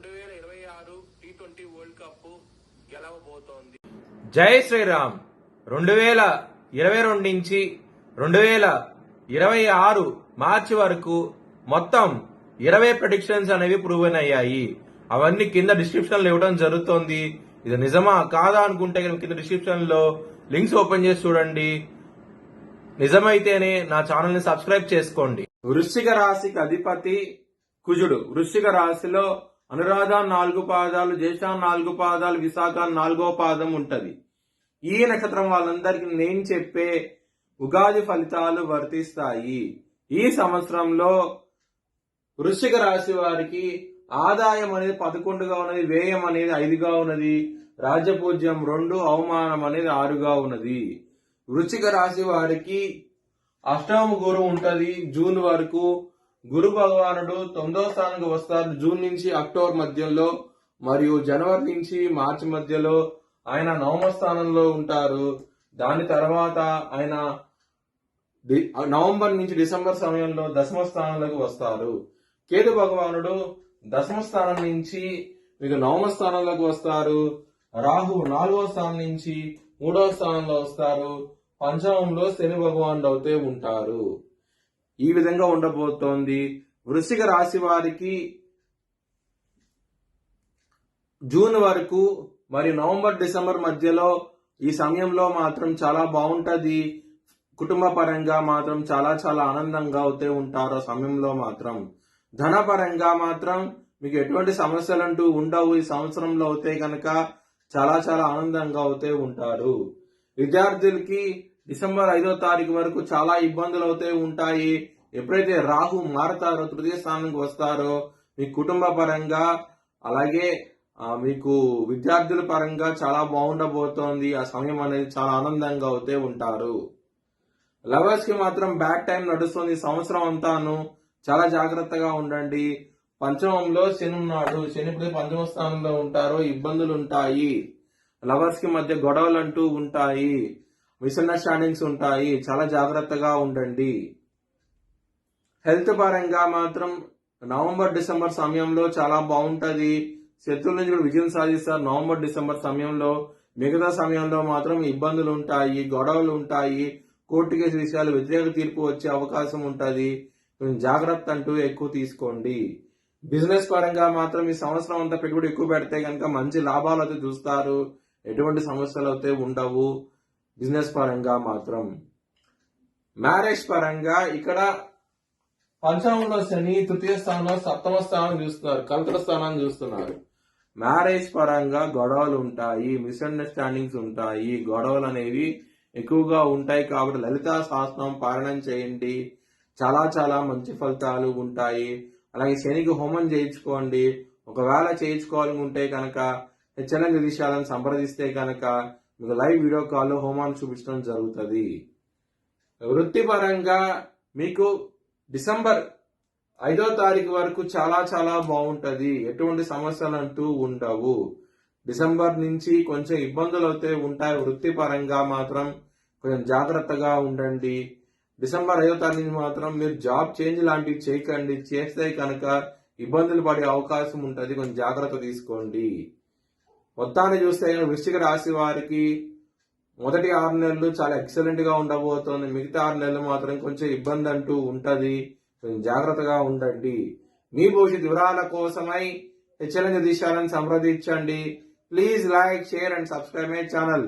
2026 T20 world cup గెలవబోతోంది. జై శ్రీరామ్. 2022 నుంచి 2026 మార్చి వరకు మొత్తం 20 ప్రెడిక్షన్స్ అనేవి ప్రూవెన్ అయ్యాయి. అవన్నీ కింద డిస్క్రిప్షన్ లో ఇవ్వడం జరుగుతోంది. ఇది నిజమా కాదా అనుకుంటే కింద డిస్క్రిప్షన్ లో లింక్స్ ఓపెన్ చేసి చూడండి. నిజమైతేనే నా ఛానల్ ని సబ్స్క్రైబ్ చేసుకోండి. వృశ్చిక రాశికి అధిపతి కుజుడు. వృశ్చిక రాశిలో అనురాధ 4 పాదాలు, జ్యేష్ఠ 4 పాదాలు, విశాఖ 4వ పాదం ఉంటది. ఈ నక్షత్రం వాళ్ళందరికీ నేను చెప్పే ఉగాది ఫలితాలు వర్తిస్తాయి. ఈ సంవత్సరంలో వృశ్చిక రాశి వారికి ఆదాయం అనేది 11గా ఉన్నది, వ్యయం అనేది 5గా ఉన్నది, రాజ్యపూజ్యం 2, అవమానం అనేది 6గా ఉన్నది. వృశ్చిక రాశి వారికి అష్టమ గురు ఉంటది. జూన్ వరకు గురు భగవానుడు 9వ స్థానానికి వస్తారు. జూన్ నుంచి అక్టోబర్ మధ్యలో మరియు జనవరి నుంచి మార్చి మధ్యలో ఆయన 9వ స్థానంలో ఉంటారు. దాని తర్వాత ఆయన నవంబర్ నుంచి డిసెంబర్ సమయంలో 10వ స్థానంలోకి వస్తారు. కేతు భగవానుడు 10వ స్థానం నుంచి మీకు 9వ స్థానంలోకి వస్తారు. రాహు 4వ స్థానం నుంచి 3వ స్థానంలో వస్తారు. పంచమంలో శని భగవానుడు అవుతే ఉంటారు. ఈ విధంగా ఉండబోతోంది. వృశ్చిక రాశి వారికి జూన్ వరకు మరియు నవంబర్ డిసెంబర్ మధ్యలో ఈ సమయంలో మాత్రం చాలా బాగుంటది. కుటుంబ పరంగా మాత్రం చాలా చాలా ఆనందంగా అవుతే ఉంటారు. ఆ సమయంలో మాత్రం ధనపరంగా మాత్రం మీకు ఎటువంటి సమస్యలంటూ ఉండవు. ఈ సంవత్సరంలో అవుతే కనుక చాలా చాలా ఆనందంగా అవుతే ఉంటారు. విద్యార్థులకి డిసెంబర్ 5వ తారీఖు వరకు చాలా ఇబ్బందులు అవుతే ఉంటాయి. ఎప్పుడైతే రాహు మారతారో, తృతీయ స్థానానికి వస్తారో మీ కుటుంబ పరంగా అలాగే మీకు విద్యార్థుల పరంగా చాలా బాగుండబోతోంది. ఆ సమయం అనేది చాలా ఆనందంగా అవుతే ఉంటారు. లవర్స్ కి మాత్రం బ్యాడ్ టైం నడుస్తుంది. సంవత్సరం అంతాను చాలా జాగ్రత్తగా ఉండండి. పంచమంలో శని ఉన్నాడు. శని ఇప్పుడు 5వ స్థానంలో ఉంటారో ఇబ్బందులు ఉంటాయి. లవర్స్ కి మధ్య గొడవలు అంటూ ఉంటాయి. మిస్అండర్స్టాండింగ్స్ ఉంటాయి. చాలా జాగ్రత్తగా ఉండండి. హెల్త్ పరంగా మాత్రం నవంబర్ డిసెంబర్ సమయంలో చాలా బాగుంటది. శత్రువుల నుంచి కూడా విజయం సాధిస్తారు నవంబర్ డిసెంబర్ సమయంలో. మిగతా సమయంలో మాత్రం ఇబ్బందులు ఉంటాయి, గొడవలు ఉంటాయి, కోర్టు కేసు విషయాలు వ్యతిరేక తీర్పు వచ్చే అవకాశం ఉంటుంది. కొంచెం జాగ్రత్త అంటూ ఎక్కువ తీసుకోండి. బిజినెస్ పరంగా మాత్రం ఈ సంవత్సరం అంతా పెట్టుబడి ఎక్కువ పెడితే కనుక మంచి లాభాలు అయితే చూస్తారు. ఎటువంటి సమస్యలు అయితే ఉండవు బిజినెస్ పరంగా మాత్రం. మ్యారేజ్ పరంగా ఇక్కడ పంచమంలో శని, తృతీయ స్థానంలో 7వ స్థానం చూస్తున్నారు, కలతల స్థానాన్ని చూస్తున్నారు. మ్యారేజ్ పరంగా గొడవలు ఉంటాయి, మిస్అండర్స్టాండింగ్స్ ఉంటాయి, గొడవలు అనేవి ఎక్కువగా ఉంటాయి. కాబట్టి లలితా సహస్రనామం పారాయణం చేయండి. చాలా చాలా మంచి ఫలితాలు ఉంటాయి. అలాగే శనికి హోమం చేయించుకోండి. ఒకవేళ చేయించుకోవాలనుకుంటే కనుక హెచ్చరిక విషయాలను సంప్రదిస్తే కనుక మీకు లైవ్ వీడియో కాల్లో హోమాన్ని చూపించడం జరుగుతుంది. వృత్తిపరంగా మీకు డిసెంబర్ 5వ తారీఖు వరకు చాలా చాలా బాగుంటది. ఎటువంటి సమస్యలు అంటూ ఉండవు. డిసెంబర్ నుంచి కొంచెం ఇబ్బందులు అయితే ఉంటాయి. వృత్తిపరంగా మాత్రం కొంచెం జాగ్రత్తగా ఉండండి. డిసెంబర్ 5వ తారీఖు నుంచి మాత్రం మీరు జాబ్ చేంజ్ లాంటివి చేయకండి. చేస్తే కనుక ఇబ్బందులు పడే అవకాశం ఉంటుంది. కొంచెం జాగ్రత్త తీసుకోండి. మొత్తాన్ని చూస్తే వృశ్చిక రాశి వారికి మొదటి 6 నెలలు చాలా ఎక్సలెంట్ గా ఉండబోతోంది. మిగతా 6 నెలలు మాత్రం కొంచెం ఇబ్బంది అంటూ ఉంటది. కొంచెం జాగ్రత్తగా ఉండండి. మీ భవిష్యత్ వివరాల కోసమై హెచ్చరిక దిశాలను సంప్రదించండి. Please like, share and subscribe my channel.